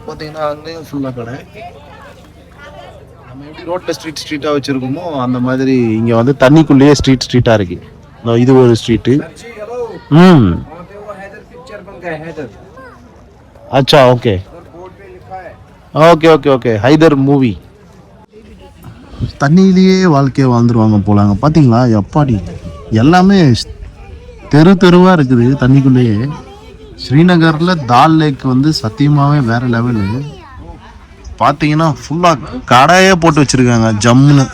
பார்த்தீங்கன்னா அங்கேயும் ஃபுல்லாக கடை. நம்ம எப்படி ரோட்டில் ஸ்ட்ரீட்டாக வச்சுருக்கோமோ அந்த மாதிரி இங்கே வந்து தண்ணிக்குள்ளேயே ஸ்ட்ரீட்டாக இருக்கு. இது ஒரு ஸ்ட்ரீட்டு. अच्छा okay okay okay okay Haider movie. தண்ணியிலேயே வாழ்க்கையை வாழ்ந்துருவாங்க போலாங்க. பார்த்தீங்களா எப்பாடி எல்லாமே தெருவாக இருக்குது தண்ணிக்குள்ளேயே. ஸ்ரீநகரில் தால் லேக் வந்து சத்தியமாகவே வேறு லெவலு. பார்த்தீங்கன்னா ஃபுல்லாக கடையே போட்டு வச்சுருக்காங்க ஜம்முன்னு.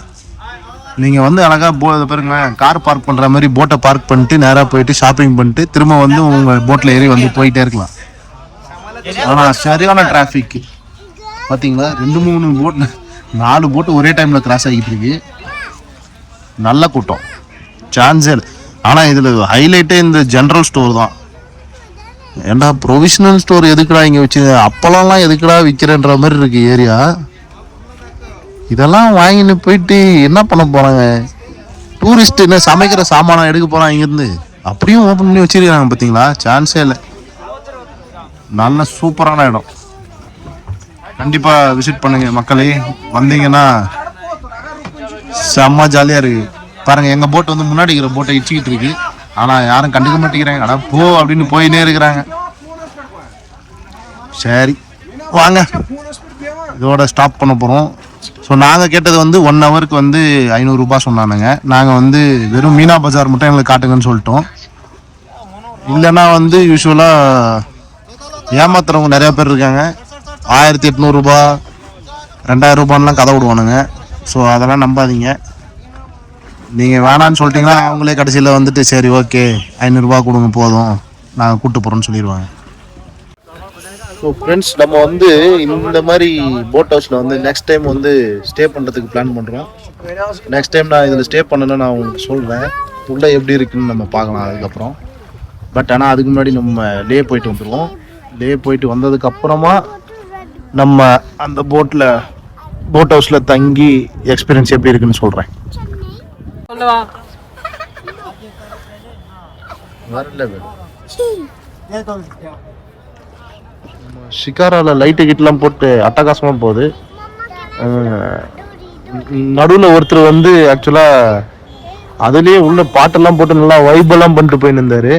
நீங்கள் வந்து அழகாக பாருங்க, கார் பார்க் பண்ணுற மாதிரி போட்டை பார்க் பண்ணிட்டு நேராக போயிட்டு ஷாப்பிங் பண்ணிட்டு திரும்ப வந்து உங்கள் போட்டில் ஏறி வந்து போயிட்டே இருக்கலாம். ஆனால் சரியான டிராஃபிக் பார்த்தீங்களா. 2-3 போட் 4 போட்டு ஒரே டைமில் கிராஸ் ஆகிட்டு இருக்கு. நல்ல கூட்டம் சான்ஸே. ஆனால் இதில் ஹைலைட்டே இந்த ஜென்ரல் ஸ்டோர் தான். ஏண்டா ப்ரொவிஷனல் ஸ்டோர் எதுக்குடா இங்கே வச்சு, அப்பளம்லாம் எதுக்குடா விற்கிறன்ற மாதிரி இருக்கு ஏரியா. இதெல்லாம் வாங்கிட்டு போயிட்டு என்ன பண்ண போகிறாங்க டூரிஸ்ட்? என்ன சமைக்கிற சாமானம் எடுக்க போகிறான் இங்கேருந்து. அப்படியும் ஓப்பன் பண்ணி வச்சிருக்காங்க பார்த்தீங்களா, சான்ஸே இல்லை. நல்ல சூப்பரான இடம். கண்டிப்பாக விசிட் பண்ணுங்க மக்களே. வந்தீங்கன்னா செம்ம ஜாலியாக இருக்குது. பாருங்கள், எங்கள் போட்டு வந்து முன்னாடி இருக்கிற போட்டை இடிச்சிக்கிட்டு இருக்கு. ஆனால் யாரும் கண்டுக்க மாட்டேங்கிறாங்க. ஆனால் போ அப்படின்னு போயினே இருக்கிறாங்க. சரி வாங்க, இதோட ஸ்டாப் பண்ண போகிறோம். ஸோ நாங்கள் கேட்டது வந்து 1 ஹவருக்கு வந்து 500 ரூபாய் சொன்னானுங்க. நாங்கள் வந்து வெறும் மீனா பஜார் மட்டும் எங்களுக்கு காட்டுங்கன்னு சொல்லிட்டோம். இல்லைன்னா வந்து யூஸ்வலாக ஏமாத்துறவங்க நிறையா பேர் இருக்காங்க. 1800 ரூபா 2000 ரூபான்லாம் கதை விடுவானுங்க. ஸோ அதெல்லாம் நம்பாதீங்க. நீங்கள் வேணான்னு சொல்லிட்டீங்கன்னா அவங்களே கடைசியில் வந்துட்டு சரி ஓகே 500 ரூபா கொடுங்க போதும் நாங்கள் கூப்பிட்டு போகிறோன்னு சொல்லிடுவாங்க. ஸோ ஃப்ரெண்ட்ஸ், நம்ம வந்து இந்த மாதிரி போட் ஹவுஸில் வந்து நெக்ஸ்ட் டைம் வந்து ஸ்டே பண்ணுறதுக்கு பிளான் பண்ணுறோம். நெக்ஸ்ட் டைம் நான் இதில் ஸ்டே பண்ணணும்னு நான் உங்களுக்கு சொல்கிறேன். உள்ளே எப்படி இருக்குன்னு நம்ம பார்க்கலாம் அதுக்கப்புறம். பட் ஆனால் அதுக்கு முன்னாடி நம்ம லே போயிட்டு வந்துடுவோம். லே போயிட்டு வந்ததுக்கப்புறமா நம்ம அந்த போட் ஹவுஸில் தங்கி எக்ஸ்பீரியன்ஸ் எப்படி இருக்குன்னு சொல்கிறேன். ஷிகாராவில் லைட்டு கிட்டலாம் போட்டு அட்டகாசமாக போகுது. நடுவில் ஒருத்தர் வந்து ஆக்சுவலாக அதுலேயே உள்ள பாட்டெல்லாம் போட்டு நல்லா வைபெல்லாம் பண்ணிட்டு போயின்னு இருந்தார்.